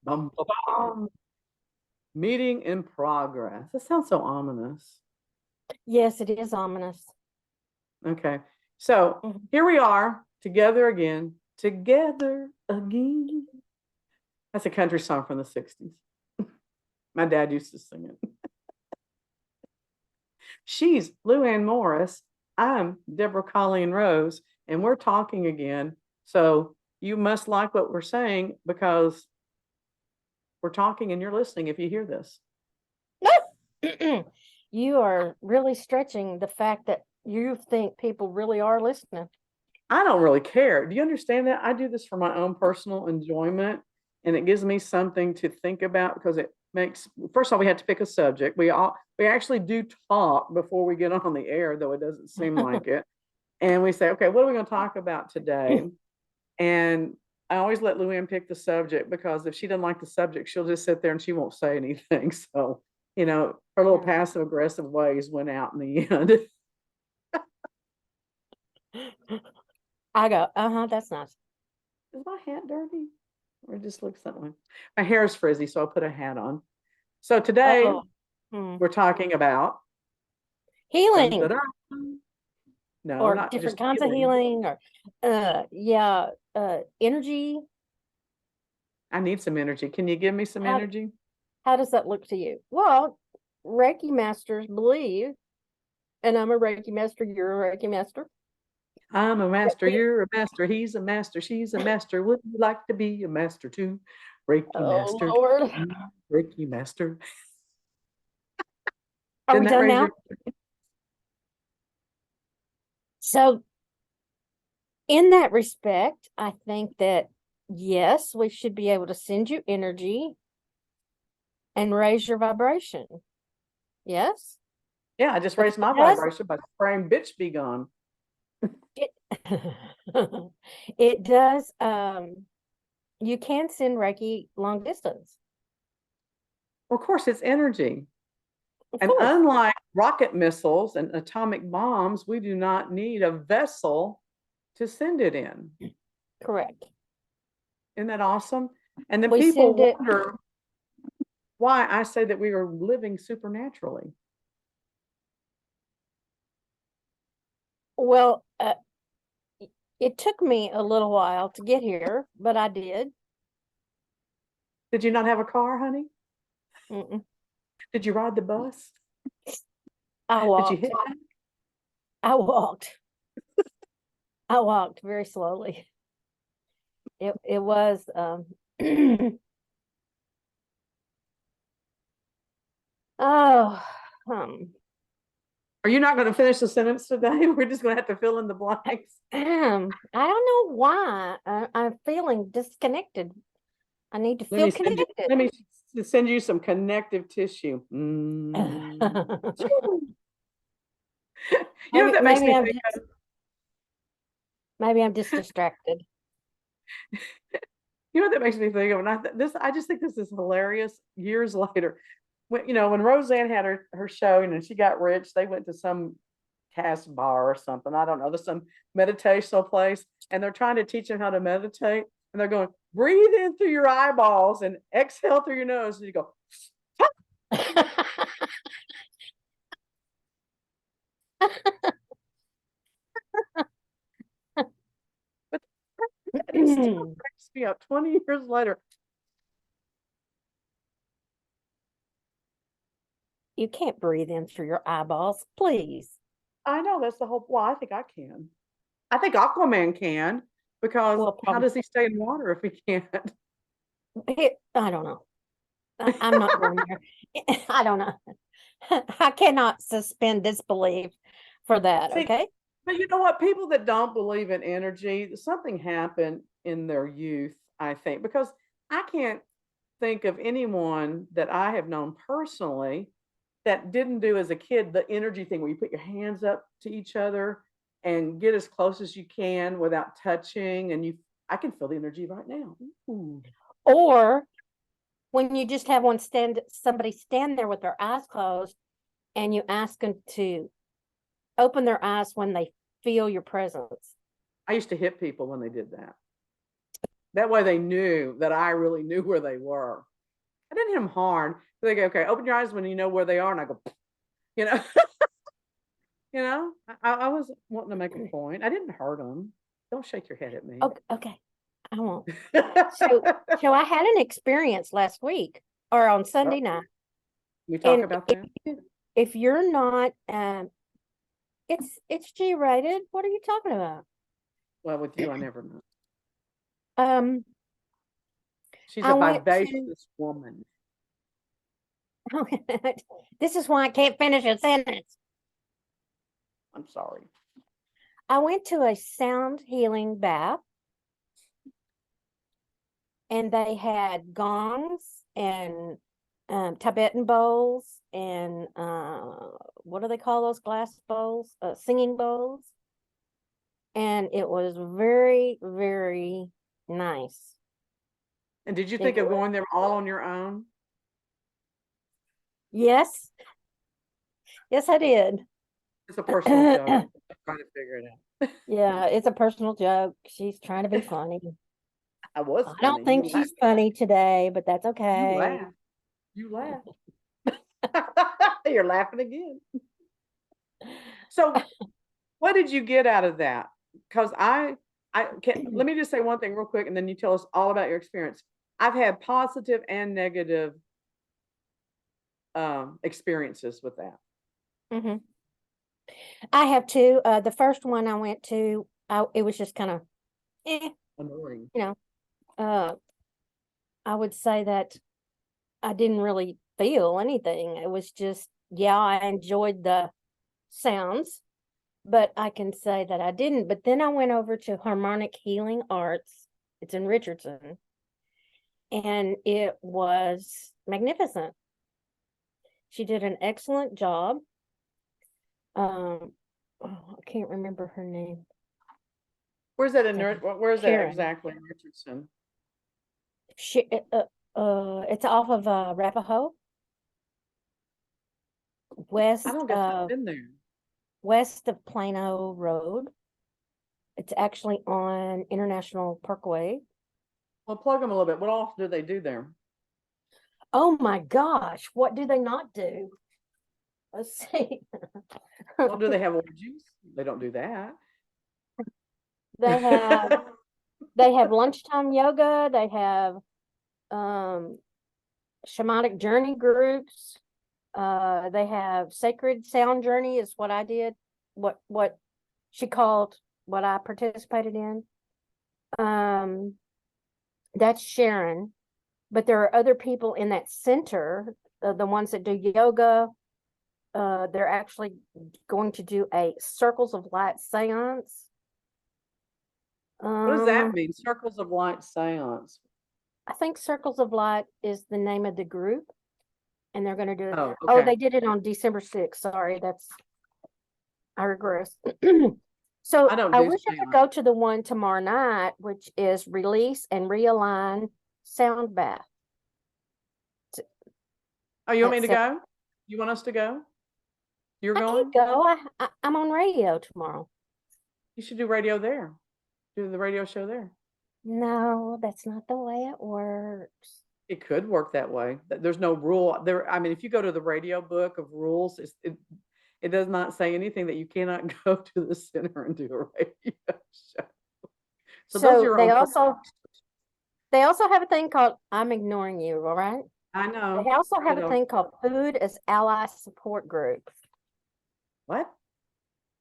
Bum, bum, bum. Meeting in progress. That sounds so ominous. Yes, it is ominous. Okay. So Mhm. here we are together again. Together again. That's a country song from the 60s. My dad used to sing it. She's Lou Ann Morris. I'm Deborah Colleen Rose, and we're talking again. So you must like what we're saying because we're talking and you're listening if you hear this. You are really stretching the fact that you think people really are listening. I don't really care. Do you understand that? I do this for my own personal enjoyment, and it gives me something to think about because it makes. First of all, we have to pick a subject. We actually do talk before we get on the air, though it doesn't seem like it. And we say, okay, what are we going to talk about today? And I always let Luann pick the subject because if she doesn't like the subject, she'll just sit there and she won't say anything. So, her little Yeah. passive aggressive ways went out in the end. I go, that's nice. Is my hat dirty? Or it just looks that way? My hair is frizzy, so I'll put a hat on. So today Oh, hmm. we're talking about dun, dun, Healing dun. No, or not different just kinds of healing. healing or, yeah, energy. I need some energy. Can you give me some How energy? how does that look to you? Well, Reiki masters believe, and I'm a Reiki master. You're a Reiki master. I'm a That master, you're a master, he's a master, she's a master. Would you like to be a master too? Reiki Oh master, Lord, Reiki master. are we Didn't that done raise your now? So, in that respect, I think that yes, we should be able to send you energy and raise your vibration. Yes, Yeah, I just but raised my it does vibration by spraying bitch be gone. it it does you can send Reiki long distance. Well, of course, it's energy. Of And course. unlike rocket missiles and atomic bombs, we do not need a vessel to send it in. Correct. Isn't that awesome? And then We people send it wonder why I say that we are living supernaturally. well, it took me a little while to get here, but I did. Did you not have a car, honey? Mm-mm. Did you ride the bus? I Did you walked. hit? I walked. I walked very slowly. It was oh Are you not going to finish the sentence today? We're just going to have to fill in the blanks. I don't know why I'm feeling disconnected. I need to Let feel me send you. connected. Let me send you some connective tissue. Mm. You know what maybe that makes maybe me I'm think just of? maybe I'm just distracted. You know what that makes me think of? And I just think this is hilarious. Years later, when Roseanne had her show, she got rich. They went to some cast bar or something. I don't know. There's some meditational place, and they're trying to teach them how to meditate. And they're going, breathe in through your eyeballs and exhale through your nose. And you go, but it still cracks me up 20 years later. You can't breathe in through your eyeballs, please. I know that's the whole. Well, I think I can. I think Aquaman can because Well, how probably. does he stay in water if he can't? I don't know. I'm not going there. I don't know. I cannot suspend disbelief for that. See, Okay. but you know what? People that don't believe in energy, something happened in their youth, I think, because I can't think of anyone that I have known personally that didn't do as a kid the energy thing where you put your hands up to each other and get as close as you can without touching. And I can feel the energy right now. Ooh. Or when you just have somebody stand there with their eyes closed and you ask them to open their eyes when they feel your presence. I used to hit people when they did that. That way they knew that I really knew where they were. I didn't hit them hard. They go, okay, open your eyes when you know where they are. And I go, you know, I was wanting to make a point. I didn't hurt them. Don't shake your head at me. Okay, okay, I won't. So I had an experience last week or on Sunday night. We talk And about that. If you're not, it's G-rated. What are you talking about? Well, with you, I never know. She's I a went vivacious woman. This is why I can't finish a sentence. I'm sorry. I went to a sound healing bath, and they had gongs and Tibetan bowls and what do they call those glass bowls? Singing bowls. And it was very, very nice. And did you think of going there all on your own? Yes. Yes, I did. It's a personal joke. I'm trying to figure it out. Yeah, it's a personal joke. She's trying to be funny. I was I don't funny. think she's funny today, but that's okay. You laugh. You're laughing again. So what did you get out of that? Because I can't, let me just say one thing real quick, and then you tell us all about your experience. I've had positive and negative experiences with that. Mm-hmm. I have two. The first one I went to, it was just kind of annoying. I would say that I didn't really feel anything. It was just, yeah, I enjoyed the sounds, but I can say that I didn't. But then I went over to Harmonic Healing Arts. It's in Richardson, and it was magnificent. She did an excellent job. I can't remember her name. Where's that where's that exactly in Richardson? It's off of Arapahoe. West I don't guess I've been there. West of Plano Road. It's actually on International Parkway. Well, plug them a little bit. What else do they do there? Oh my gosh, what do they not do? Let's see. Well, do they have orgies? They don't do that. They have lunchtime yoga. They have shamanic journey groups. They have sacred sound journey is what I did. What she called what I participated in. That's Sharon, but there are other people in that center, the ones that do yoga. They're actually going to do a Circles of Light seance. What does that mean? Circles of Light seance. I think Circles of Light is the name of the group, and they're going to do it. Oh, Oh, okay. they did it on December 6th. Sorry, I regress. So I wish I could go to the one tomorrow night, which is Release and Realign Sound Bath. Oh, you want me to go? You want us to go? You're going? I can't go. I'm on radio tomorrow. You should do radio there. Do the radio show there. No, that's not the way it works. It could work that way. There's no rule there. I mean, if you go to the radio book of rules, it does not say anything that you cannot go to the center and do a radio show. So those are they also have a thing called I'm Ignoring You, all right? I know. They also have a thing called Food as Ally Support Group. What?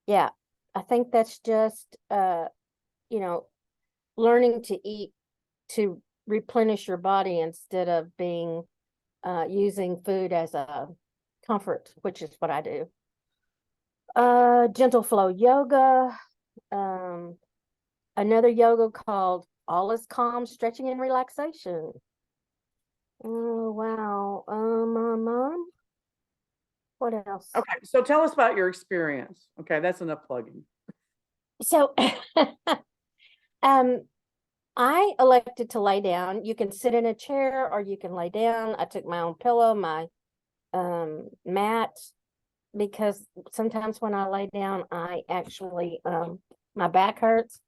Yeah. I think that's just learning to eat to replenish your body instead of being using food as a comfort, which is what I do. Gentle flow yoga, another yoga called All is Calm, Stretching and Relaxation. Oh wow. What else? Okay, so tell us about your experience. Okay, that's enough plugging. So I elected to lay down. You can sit in a chair or you can lay down. I took my own pillow, my mat, because sometimes when I lay down, I actually my back hurts.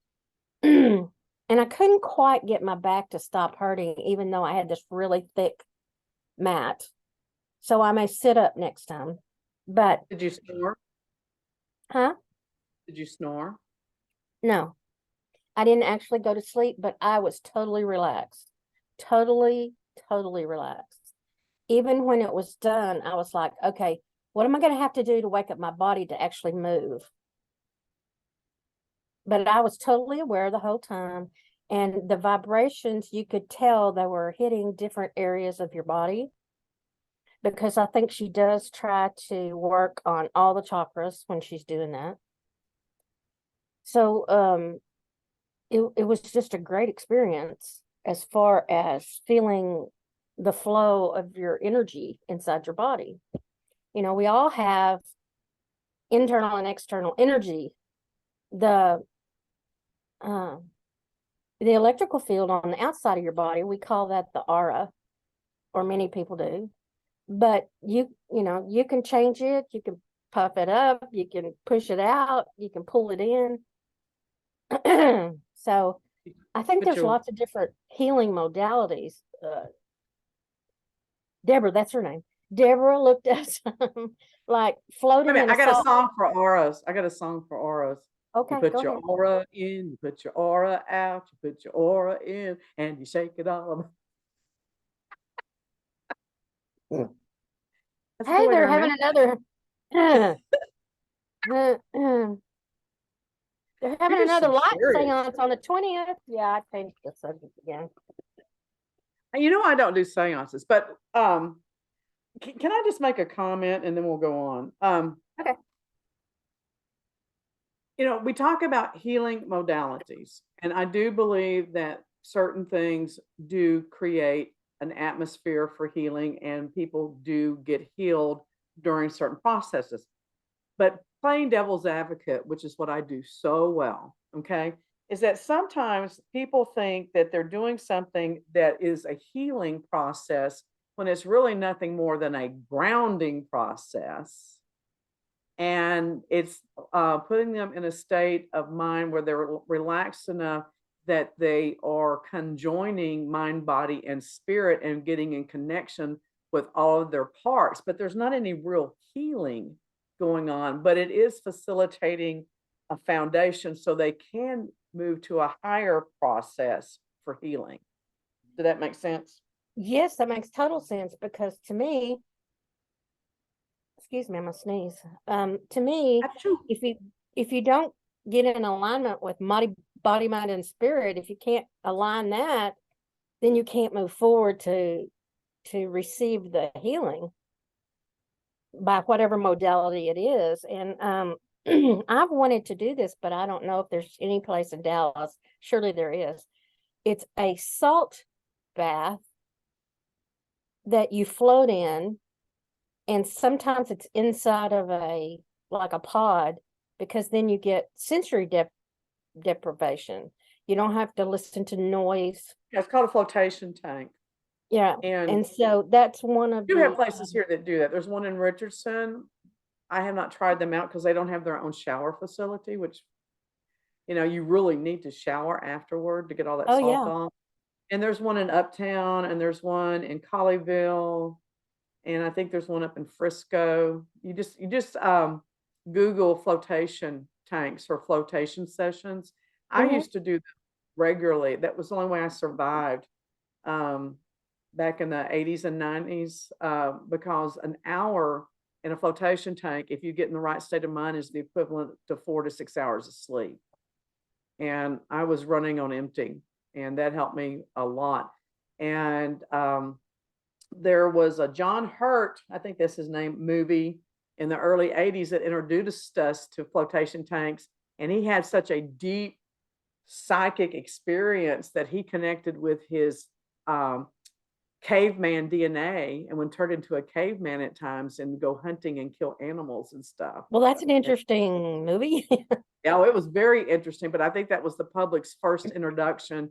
And And I couldn't quite get my back to stop hurting, even though I had this really thick mat. So I may sit up next time. But, Did you snore? huh? Did you snore? No, I didn't actually go to sleep, but I was totally relaxed. Totally, totally relaxed. Even when it was done, I was like, okay, what am I going to have to do to wake up my body to actually move? But I was totally aware the whole time. And the vibrations, you could tell they were hitting different areas of your body, because I think she does try to work on all the chakras when she's doing that. So it was just a great experience as far as feeling the flow of your energy inside your body. You know, we all have internal and external energy. The uh, the electrical field on the outside of your body, we call that the aura, or many people do. But you know, you can change it, you can puff it up, you can push it out, you can pull it in. So I think But there's lots of different healing modalities. Deborah, that's her name. Deborah looked at some like floating in I a got a salt. song for auras. I got a song for auras. You Okay, put go your ahead. aura in, you put your aura out, you put your aura in, and you shake it all. That's a good Hey, way to they're having remember. another they're having You're just another so light serious. seance on the 20th. Yeah, I changed the subject again. You know, I don't do seances, but can I just make a comment and then we'll go on? Okay. You know, we talk about healing modalities, and I do believe that certain things do create an atmosphere for healing, and people do get healed during certain processes. But playing devil's advocate, which is what I do so well, okay, is that sometimes people think that they're doing something that is a healing process when it's really nothing more than a grounding process. And it's putting them in a state of mind where they're relaxed enough that they are conjoining mind, body, and spirit and getting in connection with all of their parts. But there's not any real healing going on, but it is facilitating a foundation so they can move to a higher process for healing. Did that make sense? Yes, that makes total sense, because to me, excuse me, I'm gonna sneeze. To me, Achoo. if you don't get in alignment with body, mind, and spirit, if you can't align that, then you can't move forward to receive the healing by whatever modality it is. And I've wanted to do this, but I don't know if there's any place in Dallas. Surely there is. It's a salt bath that you float in, and sometimes it's inside of like a pod, because then you get sensory deprivation. You don't have to listen to noise. Yeah, it's called a flotation tank. Yeah. And And so that's one of you have the places here that do that. There's one in Richardson. I have not tried them out because they don't have their own shower facility, which, you know, you really need to shower afterward to get all that oh salt yeah. off. And there's one in Uptown, and there's one in Colleyville, and I think there's one up in Frisco. You just Google flotation tanks or flotation sessions. I Mm-hmm. used to do them regularly. That was the only way I survived. Um, Back in the 80s and 90s, because an hour in a flotation tank, if you get in the right state of mind, is the equivalent to 4 to 6 hours of sleep. And I was running on empty, and that helped me a lot. And there was a John Hurt, I think that's his name, movie in the early 80s that introduced us to flotation tanks. And he had such a deep psychic experience that he connected with his caveman DNA and would turn into a caveman at times and go hunting and kill animals and stuff. Well, that's an interesting movie. Yeah, it was very interesting, but I think that was the public's first introduction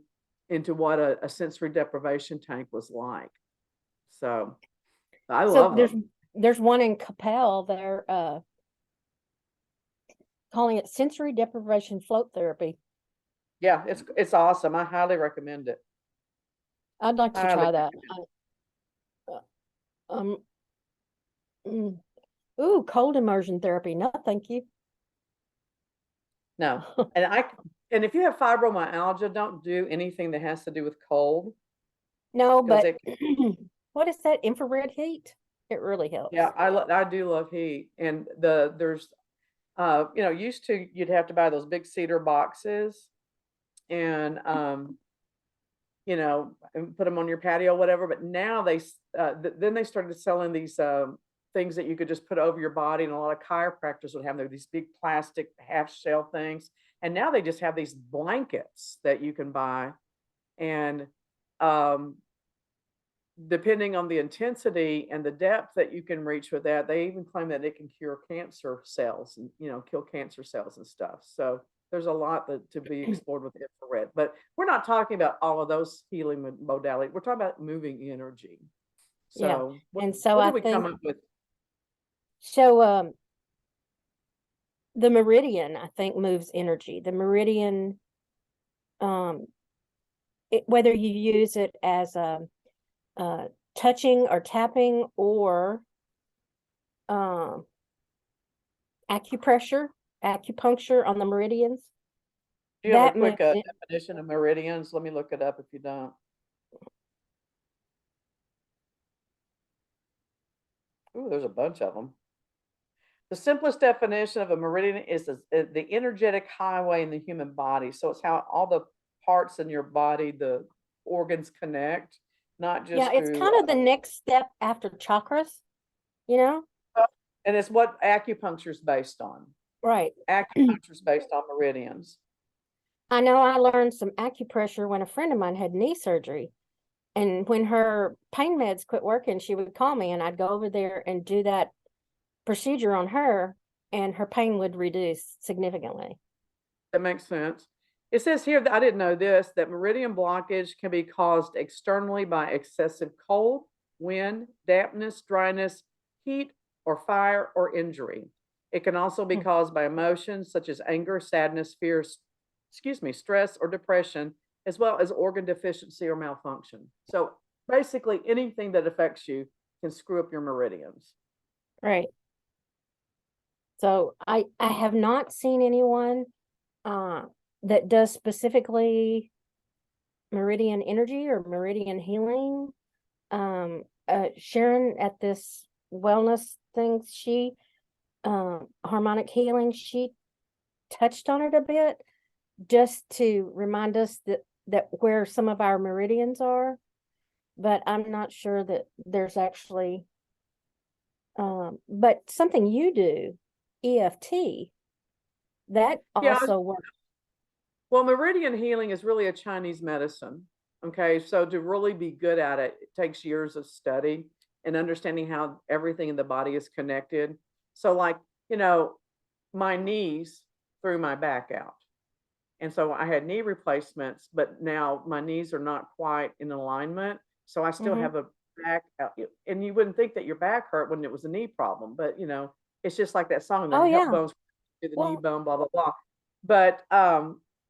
into what a sensory deprivation tank was like. So I So love them. there's one in Capel. They're calling it sensory deprivation float therapy. Yeah, it's awesome. I highly recommend it. I'd like to Highly try that. recommend Uh, Um, mm, ooh, cold immersion therapy. No, thank you. No. And if you have fibromyalgia, don't do anything that has to do with cold No, because but it what is that? Infrared heat? It really helps. yeah, I do love heat. And there's used to you'd have to buy those big cedar boxes and and put them on your patio, whatever. But now then they started selling these things that you could just put over your body, and a lot of chiropractors would have these big plastic half shell things. And now they just have these blankets that you can buy, and um, depending on the intensity and the depth that you can reach with that, they even claim that it can cure cancer cells and kill cancer cells and stuff. So there's a lot to be explored with infrared, but we're not talking about all of those healing modalities. We're talking about moving energy. Yeah. So And so what I did we come think up with? so the meridian, I think, moves energy. The meridian, um whether you use it as touching or tapping or um acupuncture on the meridians, Do you have a that quick moves it. definition of meridians? Let me look it up if you don't. Ooh, there's a bunch of them. The simplest definition of a meridian is the energetic highway in the human body. So it's how all the parts in your body, the organs connect, not Yeah, just it's through, kind of the next step after chakras, you know? and it's what acupuncture is based on. Right. Acupuncture is based on meridians. I know I learned some acupressure when a friend of mine had knee surgery. And when her pain meds quit working, she would call me and I'd go over there and do that procedure on her, and her pain would reduce significantly. That makes sense. It says here that I didn't know this, that meridian blockage can be caused externally by excessive cold, wind, dampness, dryness, heat, or fire, or injury. It can also be caused by emotions such as anger, sadness, fear, stress, or depression, as well as organ deficiency or malfunction. So basically, anything that affects you can screw up your meridians. Right. So I have not seen anyone uh that does specifically meridian energy or meridian healing. Sharon at this wellness thing, she harmonic healing, she touched on it a bit just to remind us that where some of our meridians are, but I'm not sure that there's actually but something you do, EFT, that Yeah, also works. well, meridian healing is really a Chinese medicine. Okay, so to really be good at it, it takes years of study and understanding how everything in the body is connected. So, like, you know, my knees threw my back out. And so I had knee replacements, but now my knees are not quite in alignment. So I still Mm-hmm. have a back out. And you wouldn't think that your back hurt when it was a knee problem, but it's just like that song, Oh the help yeah. bones to the knee Well, bone, blah, blah, blah. But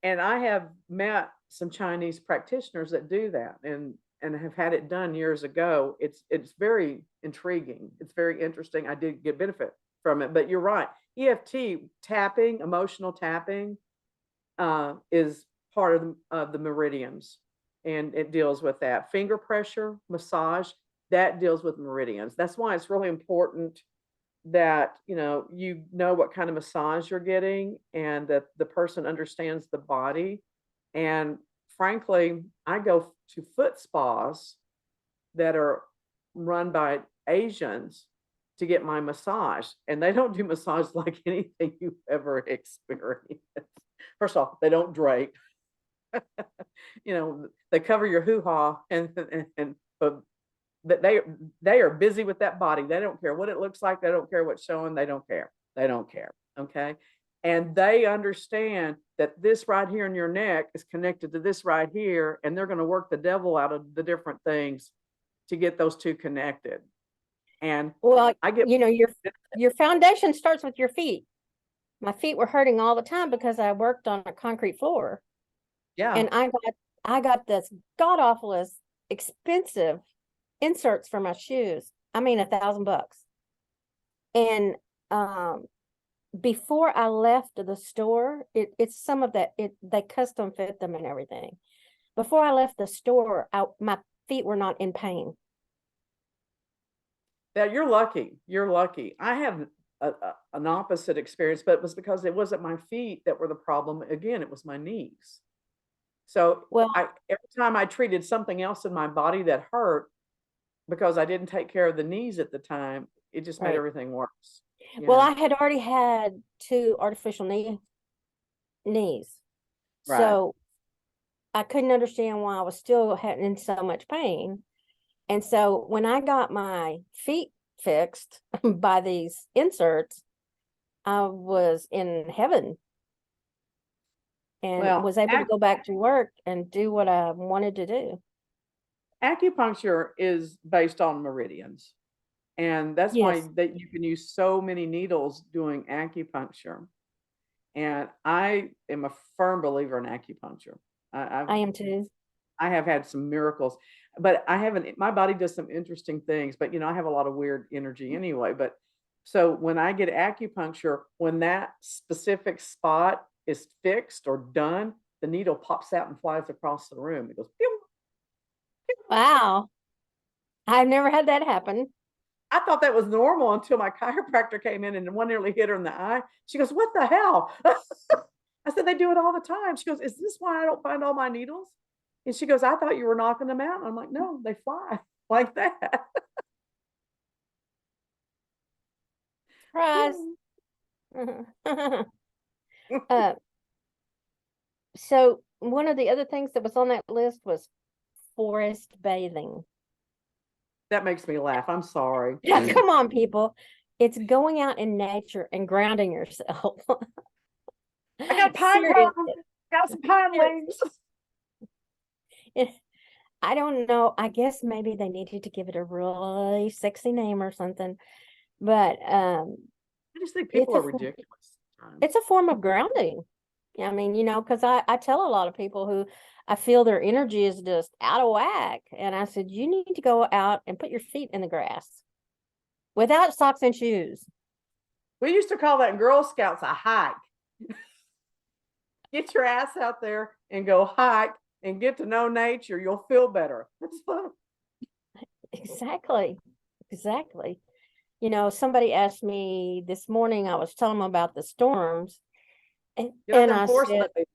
and I have met some Chinese practitioners that do that and have had it done years ago. It's very intriguing. It's very interesting. I did get benefit from it, but you're right. EFT tapping, emotional tapping, is part of the meridians, and it deals with that. Finger pressure, massage, that deals with meridians. That's why it's really important that you know what kind of massage you're getting and that the person understands the body. And frankly, I go to foot spas that are run by Asians to get my massage, and they don't do massage like anything you've ever experienced. First off, they don't drape. They cover your hoo-ha, but they are busy with that body. They don't care what it looks like. They don't care what's showing. They don't care. They don't care. Okay. And they understand that this right here in your neck is connected to this right here, and they're going to work the devil out of the different things to get those two connected. And well, I get your foundation starts with your feet. My feet were hurting all the time because I worked on a concrete floor. Yeah. And I got this god awfulest expensive inserts for my shoes. I mean, $1,000. And before I left the store, it's some of that, they custom fit them and everything. Before I left the store, my feet were not in pain. Now you're lucky. You're lucky. I have an opposite experience, but it was because it wasn't my feet that were the problem. Again, it was my knees. So Well, every time I treated something else in my body that hurt because I didn't take care of the knees at the time, it just made right. everything worse. You Well, know, I had already had 2 artificial knees. right. So I couldn't understand why I was still in so much pain. And so when I got my feet fixed by these inserts, I was in heaven and Well, was able to go back to work and do what I wanted to do. acupuncture is based on meridians, and that's why Yes, that you can use so many needles doing acupuncture. And I am a firm believer in acupuncture. I've I am too. I have had some miracles, but I haven't. My body does some interesting things, but I have a lot of weird energy anyway. But so when I get acupuncture, when that specific spot is fixed or done, the needle pops out and flies across the room. It goes, pew. Wow. I've never had that happen. I thought that was normal until my chiropractor came in and one nearly hit her in the eye. She goes, "What the hell?" I said, "They do it all the time." She goes, "Is this why I don't find all my needles?" And she goes, "I thought you were knocking them out." And I'm like, "No, they fly like that." Surprise. uh, so one of the other things that was on that list was forest bathing. That makes me laugh. I'm sorry. Yeah, come on, people. It's going out in nature and grounding yourself. I got pine Seriously. cones. Got some pine leaves. I don't know. I guess maybe they needed to give it a really sexy name or something. But I just think people it's are a ridiculous sometimes. it's a form of grounding. I mean, because I tell a lot of people who I feel their energy is just out of whack. And I said, you need to go out and put your feet in the grass without socks and shoes. We used to call that in Girl Scouts a hike. Get your ass out there and go hike and get to know nature. You'll feel better. That's fun. Exactly. Exactly. Somebody asked me this morning, I was telling them about the storms, and, Get out and there and I force said, it.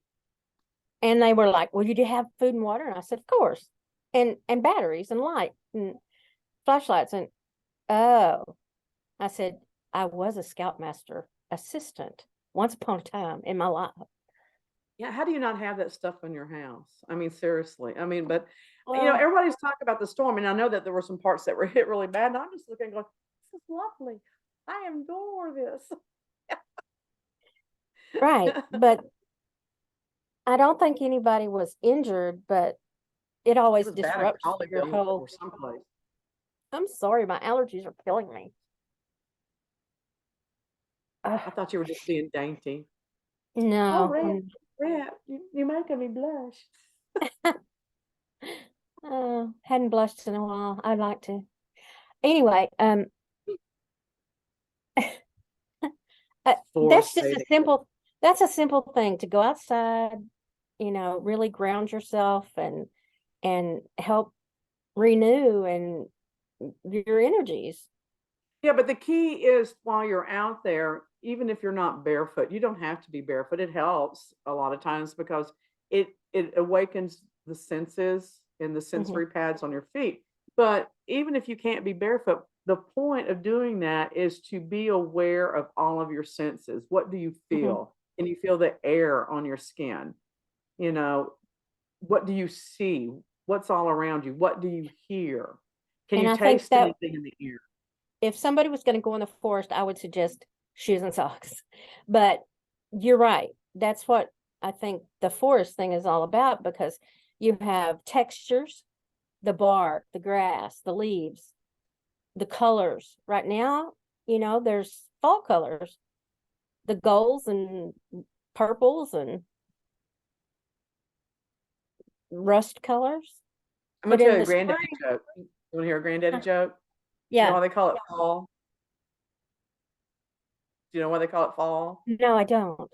and they were like, well, you do have food and water? And I said, of course. And batteries and light and flashlights. And oh, I said, I was a Scoutmaster assistant once upon a time in my life. Yeah, how do you not have that stuff in your house? I mean, seriously. I mean, but Well, everybody's talking about the storm, and I know that there were some parts that were hit really bad. And I'm just looking, going, "This is lovely. I adore this." right. But I don't think anybody was injured, but it It always was bad in disrupts your Colleyville whole. or someplace. I'm sorry, my allergies are killing me. I thought you were just being dainty. Oh, No, Red, Red, you're making me blush. hadn't blushed in a while. I'd like to. Anyway, that's Forest just a bathing. simple. That's a simple thing to go outside. Really ground yourself and help renew and your energies. Yeah, but the key is while you're out there, even if you're not barefoot, you don't have to be barefoot. It helps a lot of times because it awakens the senses and the Hmm. sensory pads on your feet. But even if you can't be barefoot, the point of doing that is to be aware of all of your senses. What do you Hmm. feel? Can you feel the air on your skin? You know, what do you see? What's all around you? What do you hear? Can And you I think taste that anything in the air? if somebody was going to go in the forest, I would suggest shoes and socks. But you're right. That's what I think the forest thing is all about, because you have textures, the bark, the grass, the leaves, the colors. Right now, there's fall colors, the golds and purples, and rust colors. I'm But gonna tell in you a the granddaddy spring, joke. You want to hear a granddaddy joke? You know yeah, why they call it fall? Do you know why they call it fall? no, I don't.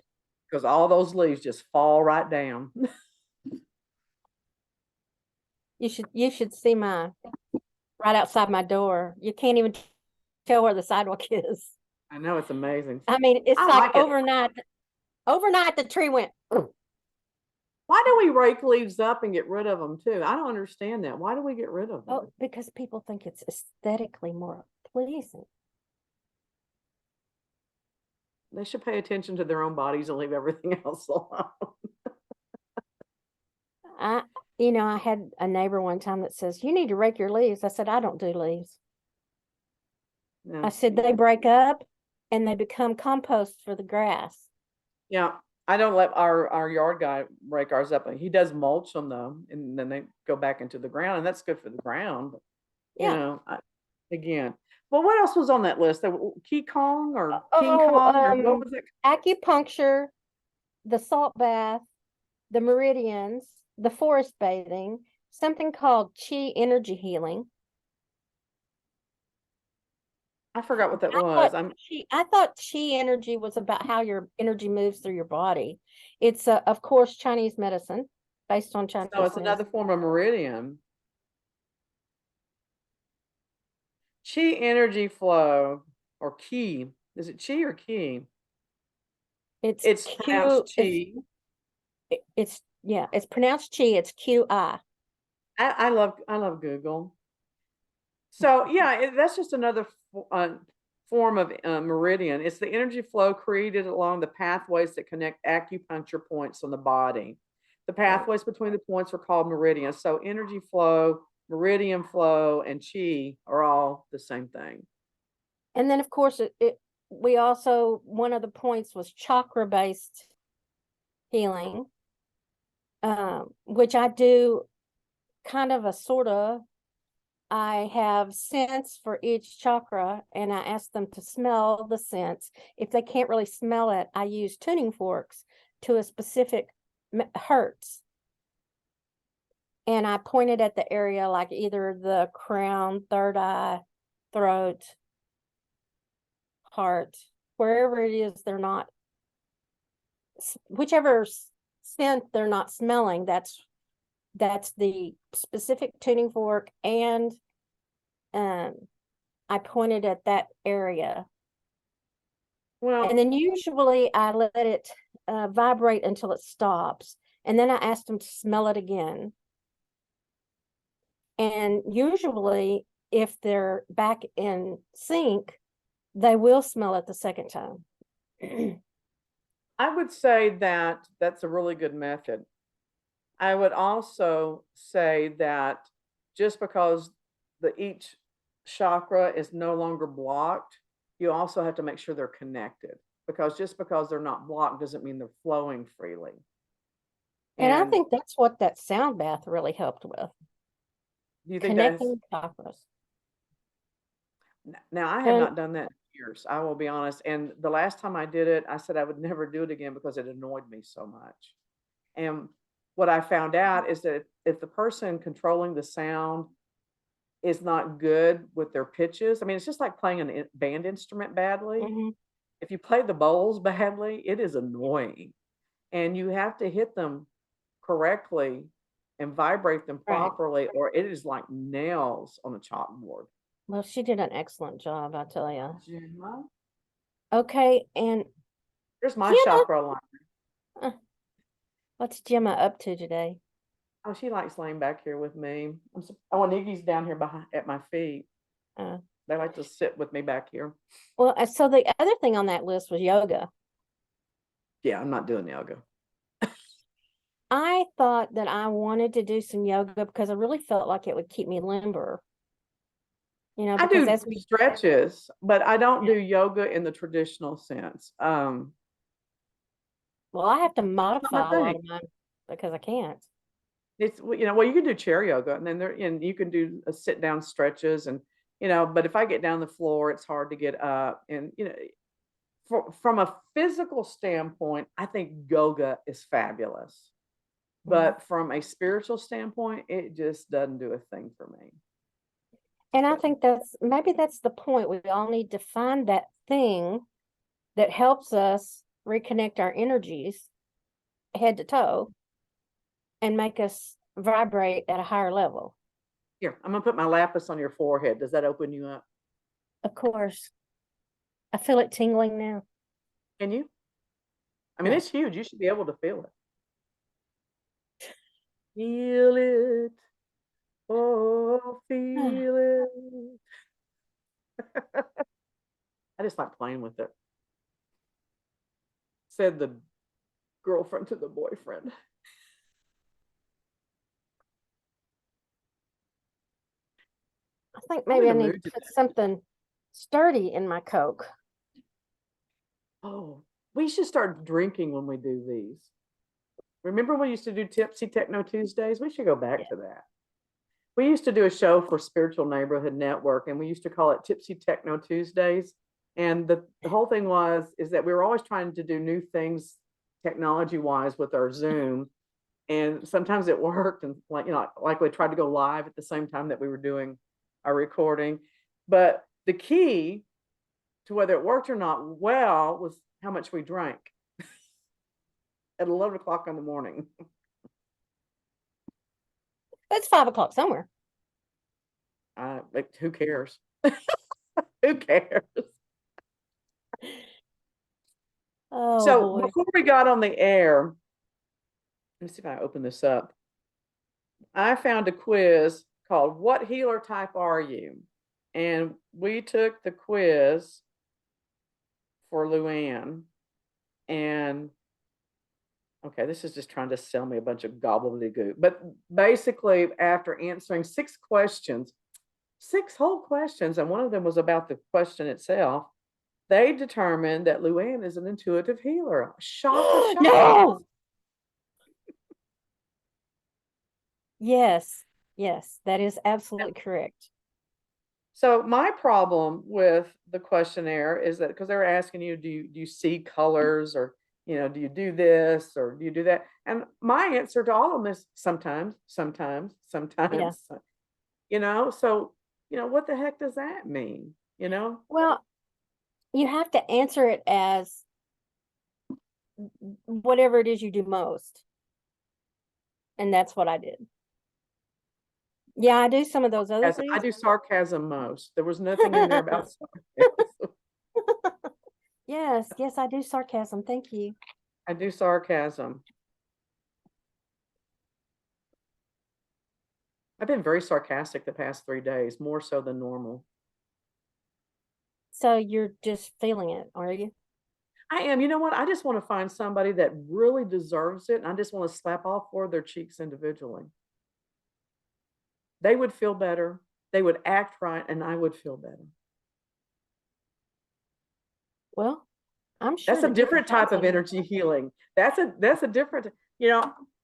Because all those leaves just fall right down. You should see my right outside my door. You can't even tell where the sidewalk is. I know, it's amazing. I mean, it's I like like it. overnight the tree went. Why do we rake leaves up and get rid of them too? I don't understand that. Why do we get rid of them? Oh, because people think it's aesthetically more pleasing. They should pay attention to their own bodies and leave everything else alone. I, I had a neighbor one time that says, "You need to rake your leaves." I said, "I don't do leaves." I Yeah. said, "They break up and they become compost for the grass." Yeah. I don't let our yard guy rake ours up. He does mulch them though, and then they go back into the ground, and that's good for the ground. But, Yeah. again. Well, what else was on that list? King Kong or King Oh, Kong or what was it? acupuncture, the salt bath, the meridians, the forest bathing, something called chi energy healing. I forgot what that I was. thought I thought chi energy was about how your energy moves through your body. It's of course Chinese medicine, based on Chinese No, it's medicine. another form of meridian. Chi energy flow or key. Is it chi or key? It's It's Q. pronounced chi. It's pronounced chi. It's QI. I love Google. So yeah, that's just another form of meridian. It's the energy flow created along the pathways that connect acupuncture points on the body. The Right. pathways between the points are called meridians. So energy flow, meridian flow, and chi are all the same thing. And then of course we also, one of the points was chakra based healing, which I do kind of a sort of. I have scents for each chakra and I ask them to smell the scents. If they can't really smell it, I use tuning forks to a specific hertz. And I pointed at the area like either the crown, third eye, throat, heart, wherever it is they're not, whichever scent they're not smelling, that's the specific tuning fork, and I pointed at that area. Well, And then usually I let it vibrate until it stops. And then I asked them to smell it again. And usually, if they're back in sync, they will smell it the second time. I would say that that's a really good method. I would also say that just because each chakra is no longer blocked, you also have to make sure they're connected, because just because they're not blocked doesn't mean they're flowing freely. And I And think that's what that sound bath really helped with, do you think that is connecting chakras. now? I have And not done that in years, I will be honest. And the last time I did it, I said I would never do it again because it annoyed me so much. And what I found out is that if the person controlling the sound is not good with their pitches, I mean, it's just like playing a band instrument badly. mhm, If you play the bowls badly, it is annoying. And you have to hit them correctly and vibrate them right. properly, or it is like nails on a chalkboard. Well, she did an excellent job, I tell you. Gemma? Okay, and There's my Gemma, chakra line. uh, what's Gemma up to today? Oh, she likes laying back here with me. Oh, and Iggy's down here behind at my feet. Uh, They like to sit with me back here. well, so the other thing on that list was yoga. Yeah, I'm not doing yoga. I thought that I wanted to do some yoga because I really felt like it would keep me limber. I Because do as we, stretches, but I don't do yoga in the traditional sense. well, I have to It's not my modify a lot thing. of mine because I can't. It's well, you can do chair yoga, and then and you can do sit down stretches, and but if I get down the floor, it's hard to get up, and from a physical standpoint, I think yoga is fabulous. But from a spiritual standpoint, it just doesn't do a thing for me. And I So, think maybe that's the point. We all need to find that thing that helps us reconnect our energies head to toe and make us vibrate at a higher level. here, I'm gonna put my lapis on your forehead. Does that open you up? Of course. I feel it tingling now. Can you? I mean, No. it's huge. You should be able to feel it. Feel it. Oh, feel it. I just like playing with it. Said the girlfriend to the boyfriend. I think I'm maybe in I the need mood to put today. something sturdy in my Coke. Oh, we should start drinking when we do these. Remember we used to do Tipsy Techno Tuesdays? We should go back Yeah. to that. We used to do a show for Spiritual Neighborhood Network, and we used to call it Tipsy Techno Tuesdays. And the whole thing is that we were always trying to do new things technology wise with our Zoom. And sometimes it worked, and like we tried to go live at the same time that we were doing our recording. But the key to whether it worked or not well was how much we drank at 11 o'clock in the morning. It's 5 o'clock somewhere. Like, who cares? Who cares? Oh So boy. before we got on the air, let me see if I open this up. I found a quiz called "What Healer Type Are You?" And we took the quiz for Luann. And okay, this is just trying to sell me a bunch of gobbledygook. But basically, after answering 6 questions, 6 whole questions, and one of them was about the question itself, they determined that Luann is an intuitive healer. Shock of shocks. No. Yes. Yes, that is absolutely correct. So my problem with the questionnaire is that because they were asking you, do you see colors, or do you do this or do you do that? And my answer to all of them is sometimes, sometimes, Yeah. sometimes. So what the heck does that mean? Well, you have to answer it as whatever it is you do most. And that's what I did. Yeah, I do some of those other As I things. do sarcasm most. There was nothing in there about sarcasm. Yes, yes, I do sarcasm. Thank you. I do sarcasm. I've been very sarcastic the past 3 days, more so than normal. So you're just feeling it, are you? I am. You know what? I just want to find somebody that really deserves it, and I just want to slap all 4 of their cheeks individually. They would feel better. They would act right, and I would feel better. Well, I'm sure That's a that you can different find type of somebody. energy healing. That's a different,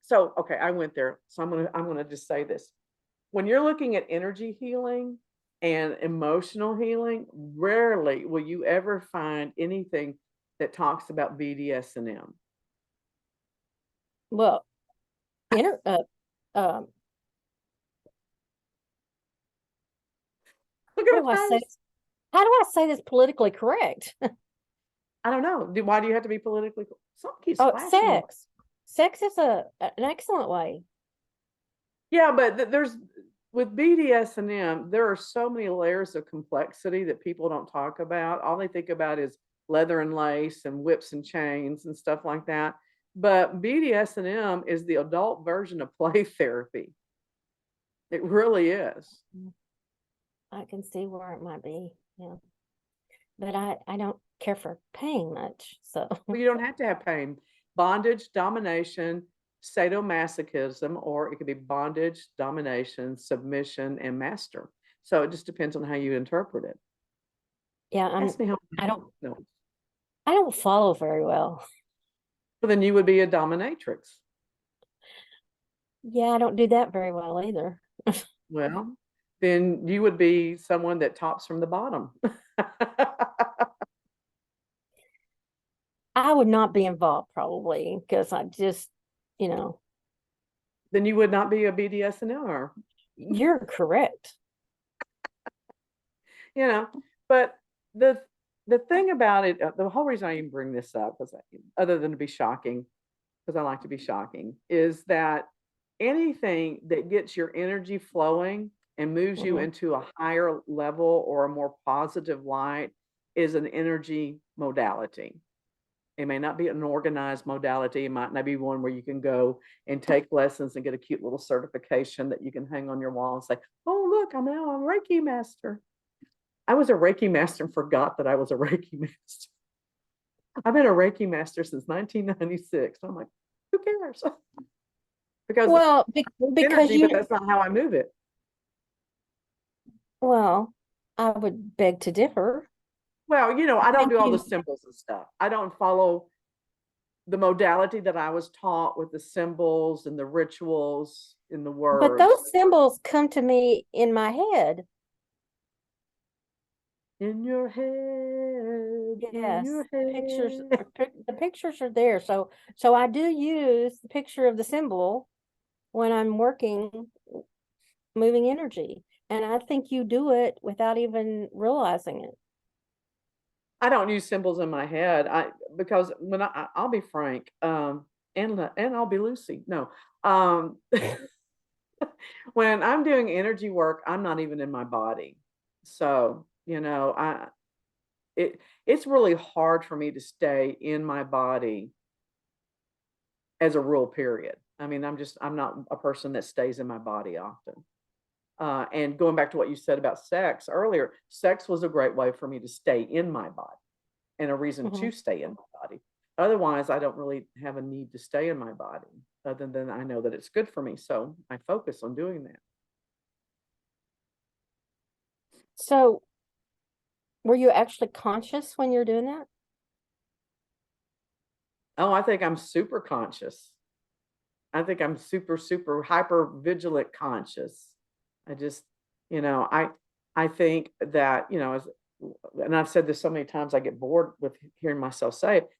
so okay, I went there. So I'm gonna just say this. When you're looking at energy healing and emotional healing, rarely will you ever find anything that talks about BDSM. Well, inter um Look how at do her I say face. this? How do I say this politically correct? I don't know. Why do you have to be politically? Something keeps Oh, flashing on. sex. Sex is an excellent way. Yeah, but there's with BDSM, there are so many layers of complexity that people don't talk about. All they think about is leather and lace and whips and chains and stuff like that. But BDSM is the adult version of play therapy. It really is. I can see where it might be. Yeah. But I don't care for paying much. So Well, you don't have to have pain. Bondage, domination, sadomasochism, or it could be bondage, domination, submission, and master. So it just depends on how you interpret it. yeah, Ask me how. I don't No. I don't follow very well. Well, then you would be a dominatrix. Yeah, I don't do that very well either. Well, then you would be someone that tops from the bottom. I would not be involved probably because I just, you know, Then you would not be a BDSMer, You're correct. you know. But the the thing about it, the whole reason I even bring this up, because other than to be shocking, because I like to be shocking, is that anything that gets your energy flowing and moves you Mhm. into a higher level or a more positive light is an energy modality. It may not be an organized modality. It might not be one where you can go and take lessons and get a cute little certification that you can hang on your wall and say, "Oh, look, I'm now a Reiki master." I was a Reiki master and forgot that I was a Reiki master. I've been a Reiki master since 1996. I'm like, who cares? Because Well, it's because energy, but that's not how I move it. well, I would beg to differ. Well, I I don't think do all the you, symbols and stuff. I don't follow the modality that I was taught with the symbols and the rituals and the but words. those symbols come to me in my head. In your head, in Yes, your the head. the pictures are there. So I do use the picture of the symbol when I'm working, moving energy. And I think you do it without even realizing it. I don't use symbols in my head. Because when I'll be frank, and I'll be Lucy. No, um, when I'm doing energy work, I'm not even in my body. So, it's really hard for me to stay in my body as a rule, period. I mean, I'm not a person that stays in my body often. And going back to what you said about sex earlier, sex was a great way for me to stay in my body and a reason Mhm. to stay in my body. Otherwise, I don't really have a need to stay in my body other than I know that it's good for me. So I focus on doing that. So were you actually conscious when you're doing that? Oh, I think I'm super conscious. I think I'm super, super hyper vigilant conscious. I just, I think that, and I've said this so many times, I get bored with hearing myself say it,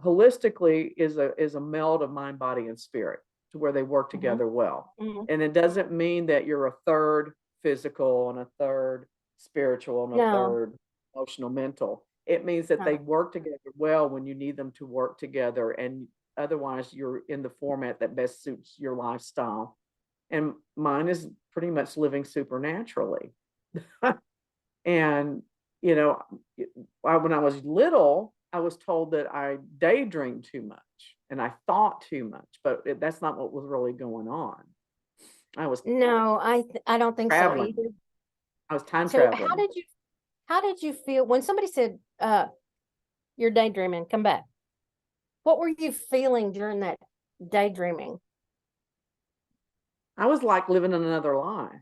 holistically is a meld of mind, body, and spirit to where they work Mhm. together well. Mhm. And it doesn't mean that you're a third physical and a third spiritual and a No, third emotional, mental. It means that they no. work together well when you need them to work together. And otherwise, you're in the format that best suits your lifestyle. And mine is pretty much living supernaturally. And, you know, when I was little, I was told that I daydreamed too much and I thought too much, but that's not what was really going on. I was No, I don't think so traveling. either. I was time So traveling. how did you feel when somebody said, you're daydreaming, come back? What were you feeling during that daydreaming? I was like living in another life.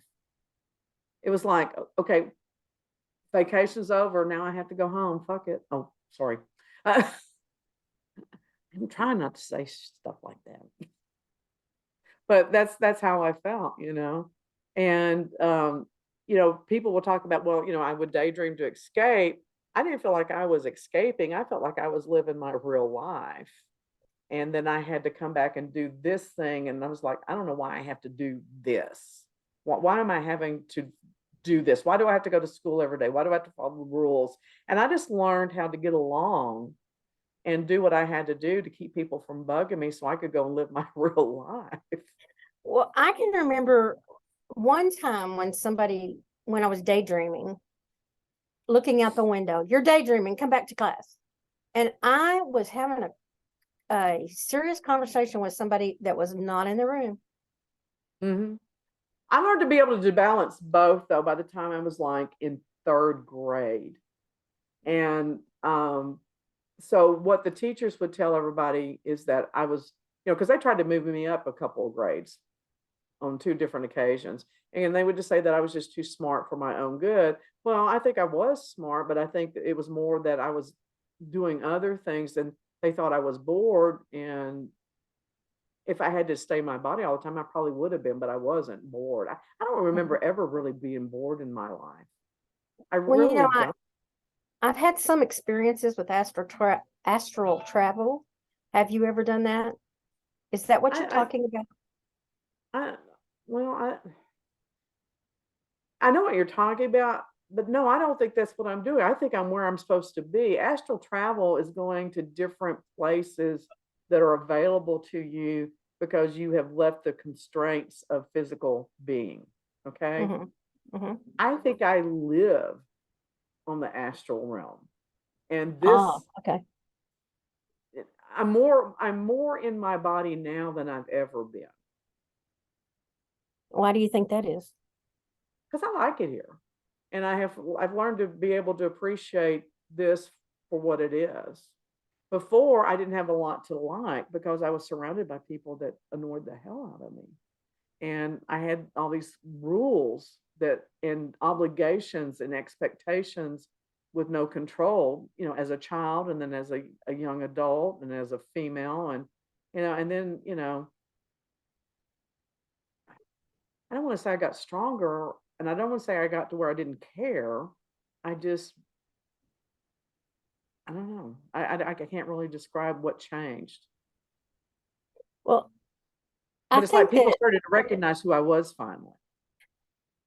It was like, okay, vacation's over. Now I have to go home. Fuck it. Oh, sorry. I'm trying not to say stuff like that. But that's how I felt. And people will talk about, well, I would daydream to escape. I didn't feel like I was escaping. I felt like I was living my real life. And then I had to come back and do this thing. And I was like, I don't know why I have to do this. Why am I having to do this? Why do I have to go to school every day? Why do I have to follow the rules? And I just learned how to get along and do what I had to do to keep people from bugging me so I could go and live my real life. Well, I can remember one time when I was daydreaming, looking out the window, you're daydreaming, come back to class. And I was having a serious conversation with somebody that was not in the room. Mm-hmm. I learned to be able to balance both though by the time I was like in third grade. And so what the teachers would tell everybody is that I was, because they tried to move me up a couple of grades on two different occasions. And they would just say that I was just too smart for my own good. Well, I think I was smart, but I think that it was more that I was doing other things and they thought I was bored. And if I had to stay in my body all the time, I probably would have been, but I wasn't bored. I don't remember ever really being bored in my life. I Well, really don't. I've had some experiences with astral travel. Have you ever done that? Is that what you're I talking about? I, well, I know what you're talking about, but no, I don't think that's what I'm doing. I think I'm where I'm supposed to be. Astral travel is going to different places that are available to you because you have left the constraints of physical being. Okay. Mm-hmm. Mm-hmm. I think I live on the astral realm. And Oh, this, okay. I'm more in my body now than I've ever been Why do you think that is? because I like it here. And I've learned to be able to appreciate this for what it is. Before, I didn't have a lot to like because I was surrounded by people that annoyed the hell out of me. And I had all these rules that and obligations and expectations with no control, as a child and then as a young adult and as a female. And then, I don't want to say I got stronger and I don't want to say I got to where I didn't care. I just, I don't know. I can't really describe what changed. Well, I But it's like think people that started to recognize who I was finally.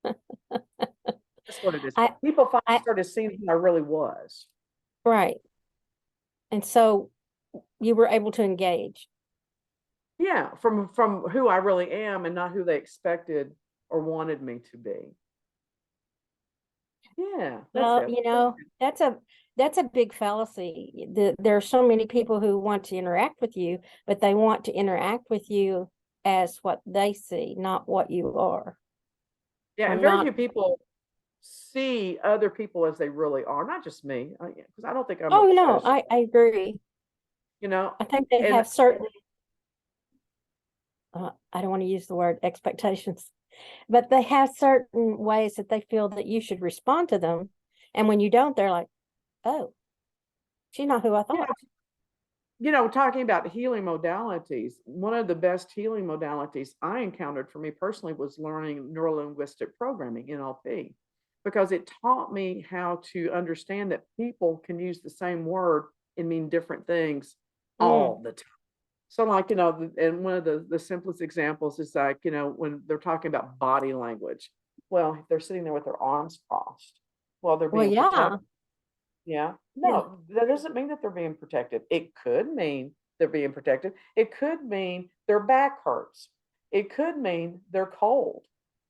That's what it is. I People finally I started seeing who I really was. right. And so you were able to engage. Yeah, from who I really am and not who they expected or wanted me to be. Yeah, that's Well, it. that's a big fallacy. There are so many people who want to interact with you, but they want to interact with you as what they see, not what you are, Yeah, or and very not. few people see other people as they really are, not just me, because I don't think I'm Oh no, special, I agree. you know. I think they And have certain, I don't want to use the word expectations, but they have certain ways that they feel that you should respond to them. And when you don't, they're like, oh, she's not who I you know, thought. talking about healing modalities, one of the best healing modalities I encountered for me personally was learning neurolinguistic programming, NLP, because it taught me how to understand that people can use the same word and mean different things Mm, all the time. So, like, and one of the simplest examples is like, when they're talking about body language, well, they're sitting there with their arms crossed. Well, they're well, being yeah, protected. Yeah. yeah. No, that doesn't mean that they're being protected. It could mean they're being protected. It could mean their back hurts. It could mean they're cold.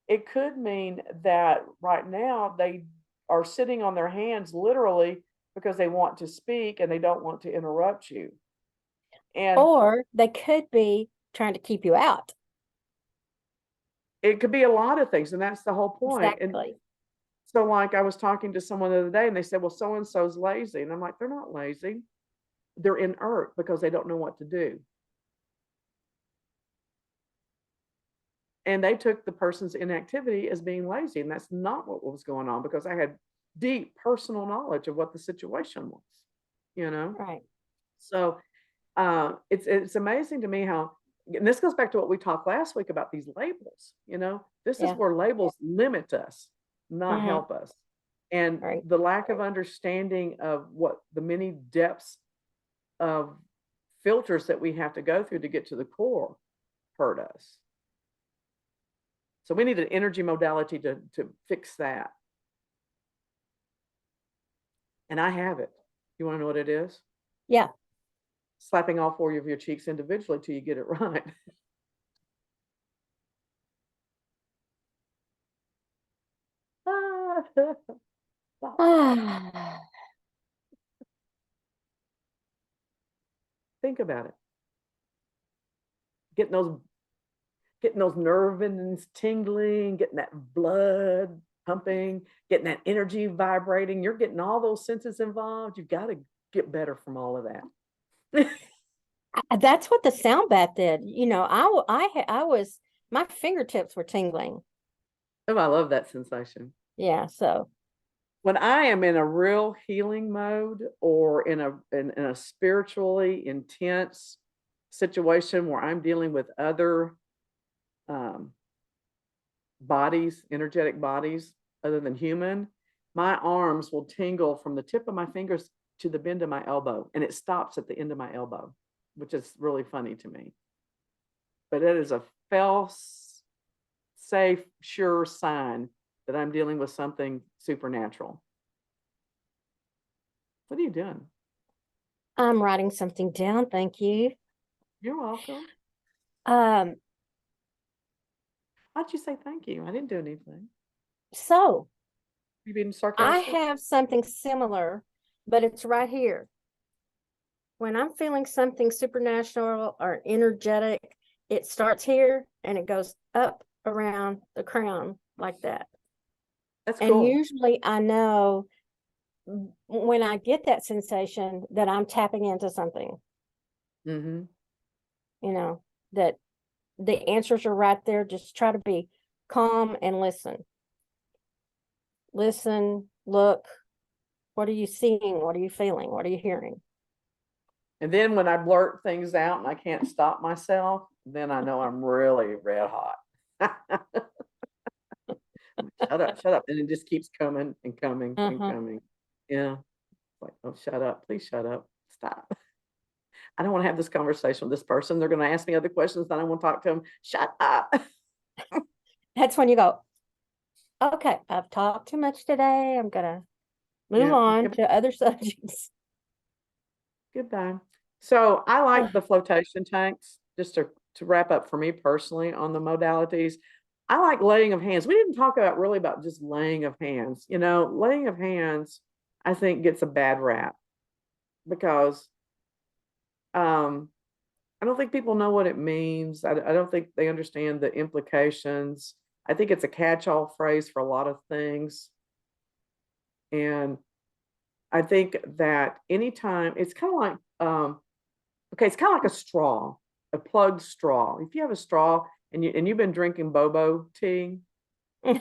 It could mean that right now they are sitting on their hands literally because they want to speak and they don't want to interrupt you. And Or they could be trying to keep you out. it could be a lot of things, and that's the whole point. And Exactly. so, like, I was talking to someone the other day, and they said, "Well, so and so's lazy," and I'm like, "They're not lazy. They're inert because they don't know what to do." And they took the person's inactivity as being lazy, and that's not what was going on because I had deep personal knowledge of what the situation was. You know, Right. so it's amazing to me how, and this goes back to what we talked last week about these labels. This is Yeah. where labels limit us, not Hmm. help us, and Right. the lack of understanding of what the many depths of filters that we have to go through to get to the core hurt us. So we need an energy modality to fix that. And I have it. You want to know what it is? Yeah. Slapping all four of your cheeks individually till you get it right. Think about it. Getting those getting those nerve endings tingling, getting that blood pumping, getting that energy vibrating. You're getting all those senses involved. You've got to get better from all of that. That's what the sound bath did. I was, my fingertips were tingling. Oh, I love that sensation. Yeah. So, When I am in a real healing mode or in a spiritually intense situation where I'm dealing with other um, bodies, energetic bodies other than human, my arms will tingle from the tip of my fingers to the bend of my elbow, and it stops at the end of my elbow, which is really funny to me. But it is a safe, sure sign that I'm dealing with something supernatural? What are you doing? I'm writing something down. Thank you. You're welcome. Um, Why'd you say thank you? I didn't do anything. so You being I sarcastic? have something similar, but it's right here. When I'm feeling something supernatural or energetic, it starts here and it goes up around the crown like that. That's And cool. usually I know when I get that sensation that I'm tapping into something, Mm-hmm. that the answers are right there. Just try to be calm and listen. Listen, look. What are you seeing? What are you feeling? What are you hearing? And then when I blurt things out and I can't stop myself, then I know I'm really red hot. Shut up. And it just keeps coming and coming and Uh-huh. coming. Yeah. Like, oh, shut up. Please shut up. Stop. I don't want to have this conversation with this person. They're going to ask me other questions. Then I want to talk to them. Shut up. That's when you go, okay, I've talked too much today. I'm gonna move Yeah. on to other subjects. Goodbye. So I Uh, like the flotation tanks, just to wrap up for me personally on the modalities. I like laying of hands. We didn't talk about really about just laying of hands. Laying of hands, I think gets a bad rap because um, I don't think people know what it means. I don't think they understand the implications. I think it's a catch-all phrase for a lot of things. And I think that anytime it's kind of like okay, it's kind of like a straw, a plugged straw. If you have a straw and you've been drinking bobo tea and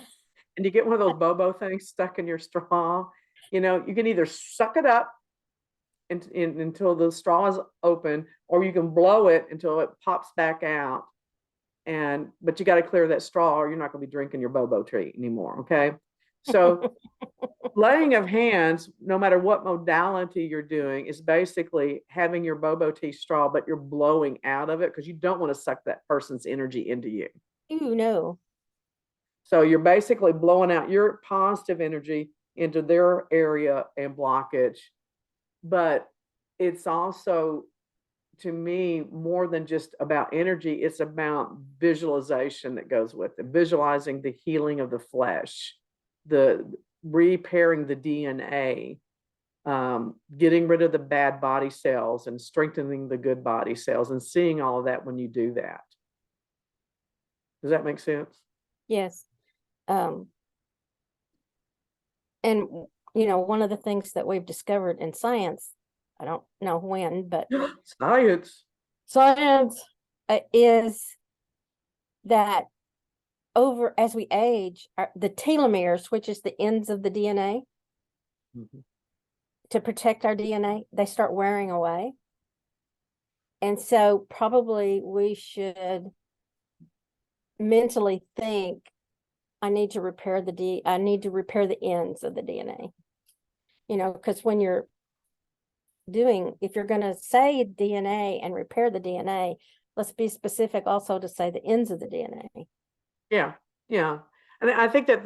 you get one of those bobo things stuck in your straw, you can either suck it up until the straw is open, or you can blow it until it pops back out. But you got to clear that straw, or you're not going to be drinking your bobo tea anymore. Okay, so laying of hands, no matter what modality you're doing, is basically having your bobo tea straw, but you're blowing out of it because you don't want to suck that person's energy into you. you know. So you're basically blowing out your positive energy into their area and blockage. But it's also, to me, more than just about energy. It's about visualization that goes with it, visualizing the healing of the flesh, the repairing the DNA, getting rid of the bad body cells and strengthening the good body cells, and seeing all of that when you do that. Does that make sense? Yes. Um, and one of the things that we've discovered in science, I don't know when, but Science. science is that as we age, the telomeres, which is the ends of the DNA, Mhm. to protect our DNA, they start wearing away. And so probably we should mentally think, I need to repair the ends of the DNA. Because when if you're going to say DNA and repair the DNA, let's be specific also to say the ends of the DNA. Yeah, yeah. And I think that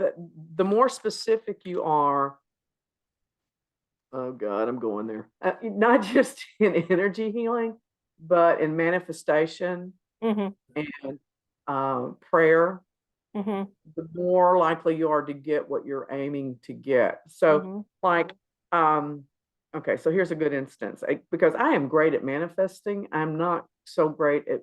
the more specific you are, oh God, I'm going there. Not just in energy healing, but in manifestation Mm-hmm. and prayer, Mm-hmm. the more likely you are to get what you're aiming to get. So, Mm-hmm. like, okay, so here's a good instance. Because I am great at manifesting, I'm not so great at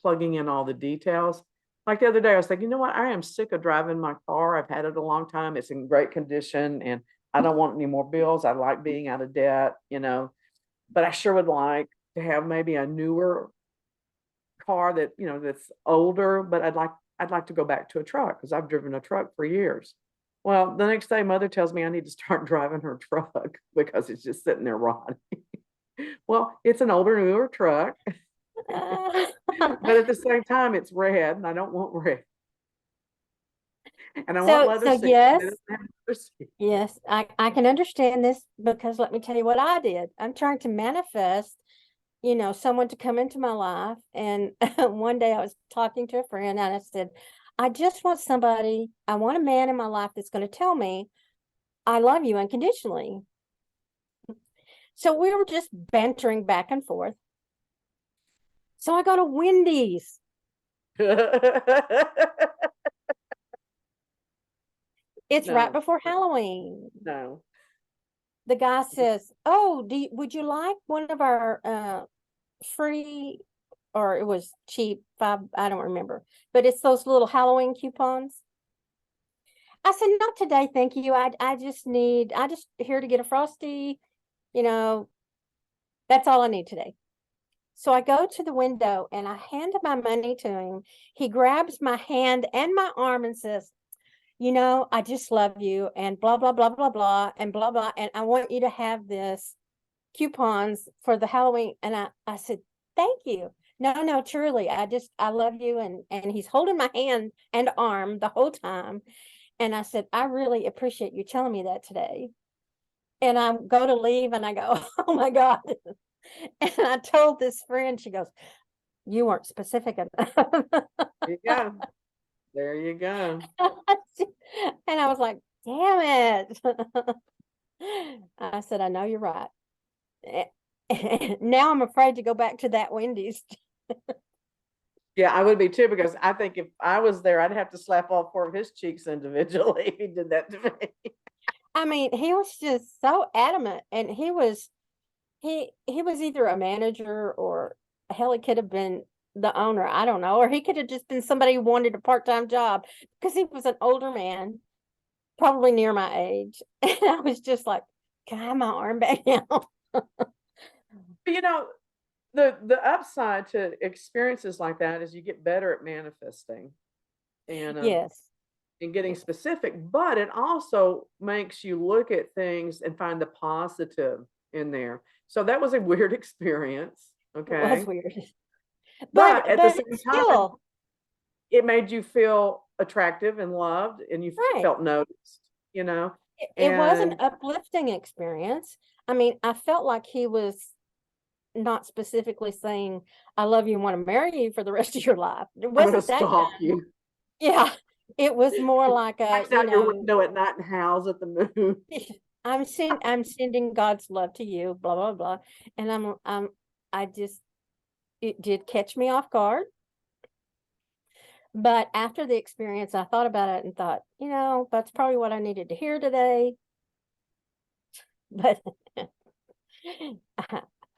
plugging in all the details. Like the other day, I was thinking, you know what? I am sick of driving my car. I've had it a long time. It's in great condition, and I don't want any more bills. I like being out of debt. But I sure would like to have maybe a newer car that's older. But I'd like to go back to a truck because I've driven a truck for years. Well, the next day, Mother tells me I need to start driving her truck because it's just sitting there rotting. Well, it's an older, newer truck. But at the same time, it's red, and I don't want red. And I want leather So seats, and they yes, don't have leather seats. yes, I can understand this, because let me tell you what I did. I'm trying to manifest, someone to come into my life. And one day I was talking to a friend and I said, I just want somebody, I want a man in my life that's going to tell me, I love you unconditionally. So we were just bantering back and forth. So I go to Wendy's. It's right No, before Halloween. no. The guy says, "Oh, would you like one of our free, or it was cheap, five, I don't remember, but it's those little Halloween coupons." I said, "Not today, thank you. I just here to get a Frosty, you know, that's all I need today." So I go to the window and I hand my money to him. He grabs my hand and my arm and says, "I just love you and blah, blah, blah, blah, blah, and blah, blah. And I want you to have this coupons for the Halloween." And I said, "Thank you. No, no, truly. I love you." And he's holding my hand and arm the whole time. And I said, "I really appreciate you telling me that today." And I go to leave and I go, "Oh my God." And I told this friend, she goes, "You weren't specific enough." There you go. There you go. And I was like, "Damn it." I said, "I know you're right." Now I'm afraid to go back to that Wendy's. Yeah, I would be too, because I think if I was there, I'd have to slap all four of his cheeks individually if he did that to me. I mean, he was just so adamant, and he was either a manager, or hell, he could have been the owner. I don't know, or he could have just been somebody who wanted a part-time job, because he was an older man, probably near my age. And I was just like, "Can I have my arm back now?" But the upside to experiences like that is you get better at manifesting and Yes. getting specific, but it also makes you look at things and find the positive in there. So that was a weird experience, It was okay? weird. But at the But same it's time, still it made you feel attractive and loved, and you right. felt noticed, you know? It was an And uplifting experience. I mean, I felt like he was not specifically saying, "I love you and want to marry you for the rest of your life." It I'm going to wasn't that stalk kind. you. Yeah. It was more like Hangs out your window at night and howls at the moon. I'm sending God's love to you, blah, blah, blah. And I just, it did catch me off guard. But after the experience, I thought about it and thought, that's probably what I needed to hear today. But I,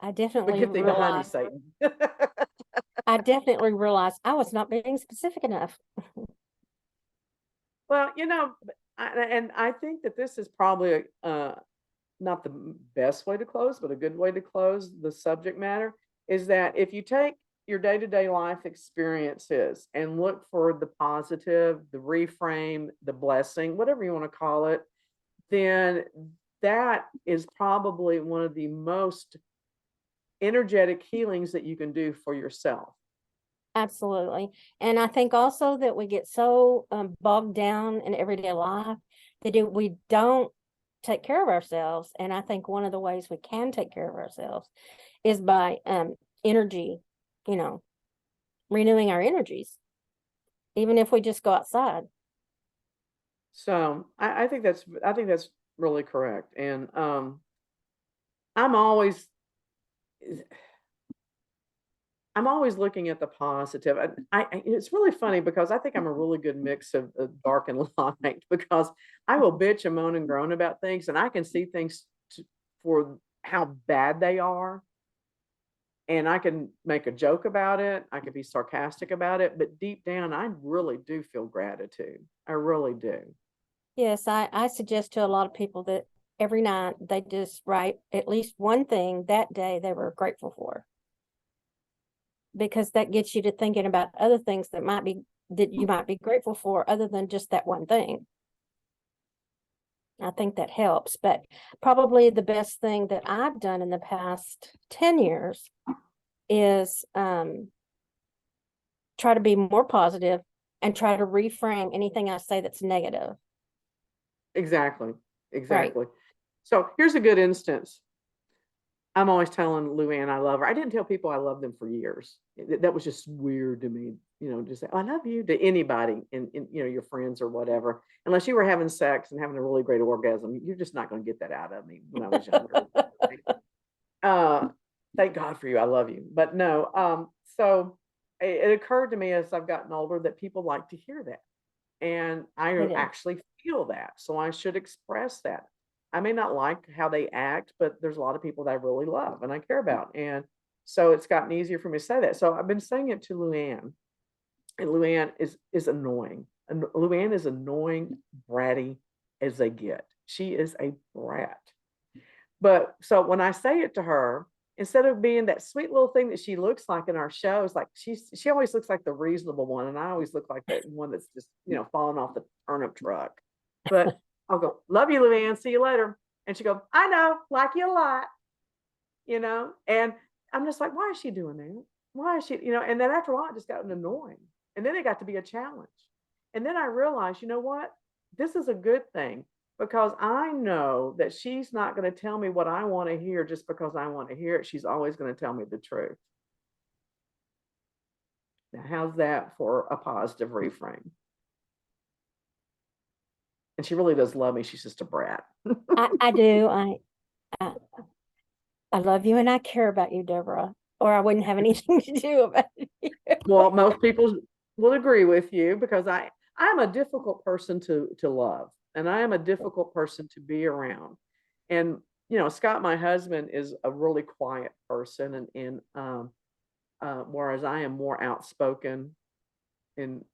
I But definitely get thee behind me, realized, Satan. I was not being specific enough. Well, and I think that this is probably not the best way to close, but a good way to close the subject matter, is that if you take your day-to-day life experiences and look for the positive, the reframe, the blessing, whatever you want to call it, then that is probably one of the most energetic healings that you can do for yourself. Absolutely. And I think also that we get so bogged down in everyday life that we don't take care of ourselves. And I think one of the ways we can take care of ourselves is by energy, you know, renewing our energies, even if we just go outside. So I think that's really correct. And I'm always I'm always looking at the positive. It's really funny because I think I'm a really good mix of dark and light, because I will bitch and moan and groan about things, and I can see things for how bad they are, and I can make a joke about it. I can be sarcastic about it, but deep down, I really do feel gratitude. I really do. Yes, I suggest to a lot of people that every night they just write at least one thing that day they were grateful for, because that gets you to thinking about other things that you might be grateful for other than just that one thing. I think that helps. But probably the best thing that I've done in the past 10 years is try to be more positive and try to reframe anything I say that's negative. Exactly. Right. Exactly. So here's a good instance. I'm always telling Luann I love her. I didn't tell people I love them for years. That was just weird to me. just say, "I love you" to anybody in your friends or whatever. Unless you were having sex and having a really great orgasm, you're just not going to get that out of me when I was younger. Uh, thank God for you. I love you. But no, so it occurred to me as I've gotten older that people like to hear that. And I It is. actually feel that. So I should express that. I may not like how they act, but there's a lot of people that I really love and I care about. And so it's gotten easier for me to say that. So I've been saying it to Luann, and Luann is annoying. And Luann is annoying, bratty as they get. She is a brat. But so when I say it to her, instead of being that sweet little thing that she looks like in our shows, like she always looks like the reasonable one, and I always look like that one that's just falling off the turnip truck. But I'll go, love you, Luann. See you later. And she go, I know, like you a lot. And I'm just like, why is she doing that? Why is she, And then after a while, it just got annoying, and then it got to be a challenge. And then I realized, you know what? This is a good thing because I know that she's not going to tell me what I want to hear just because I want to hear it. She's always going to tell me the truth. Now, how's that for a positive reframe? And she really does love me. She's just a brat. I do. I love you and I care about you, Deborah, or I wouldn't have anything to do about you. Well, most people will agree with you because I'm a difficult person to love, and I am a difficult person to be around. And Scott, my husband, is a really quiet person, and whereas I am more outspoken and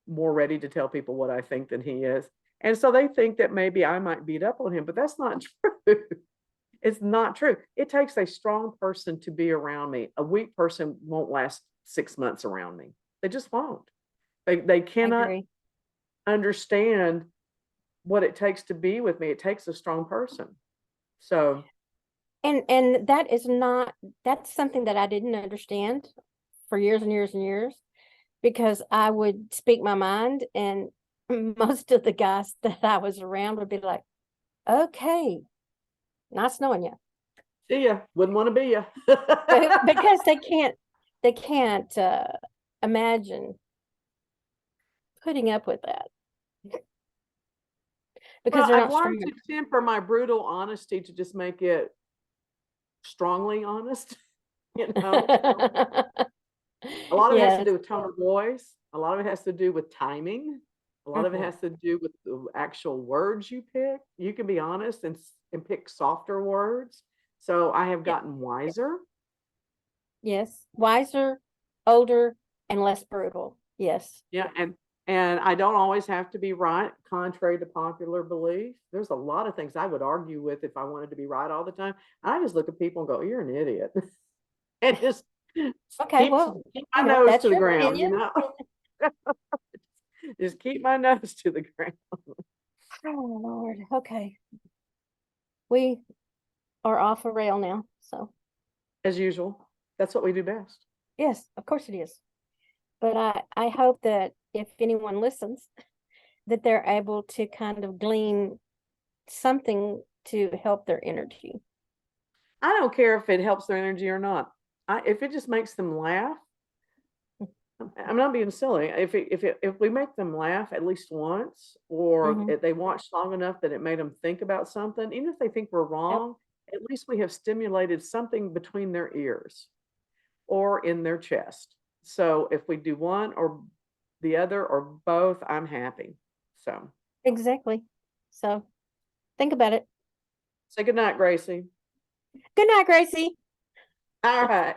more ready to tell people what I think than he is. And so they think that maybe I might beat up on him, but that's not true. It's not true. It takes a strong person to be around me. A weak person won't last 6 months around me. They just won't. They I cannot agree. understand what it takes to be with me. It takes a strong person. So And that's something that I didn't understand for years and years and years, because I would speak my mind and most of the guys that I was around would be like, okay, nice knowing you. see ya. Wouldn't want to be ya. Because they can't imagine putting up with that because Well, they're I've not learned strong to temper my brutal honesty to just make it strongly honest. You know, enough. a lot of it has to Yes. do with tone of voice. A lot of it has to do with timing. A lot of it Mhm. has to do with the actual words you pick. You can be honest and pick softer words. So I have Yeah. gotten wiser. Yes. Wiser, older, and less brutal. Yes. Yeah, and I don't always have to be right, contrary to popular belief. There's a lot of things I would argue with if I wanted to be right all the time. I just look at people and go, "You're an idiot," and just Okay. keep Well, keep my nose that's to the your ground. opinion. Just keep my nose to the ground Oh, Lord. Okay. We are off a rail now. So, as usual. That's what we do best. yes, of course it is. But I hope that if anyone listens, that they're able to kind of glean something to help their energy. I don't care if it helps their energy or not. If it just makes them laugh, I'm not being silly. If we make them laugh at least once, or Mhm. if they watch long enough that it made them think about something, even if they think we're Yep. wrong, at least we have stimulated something between their ears or in their chest. So if we do one or the other or both, I'm happy. So Exactly. So think about it. say good night, Gracie. Good night, Gracie. All right.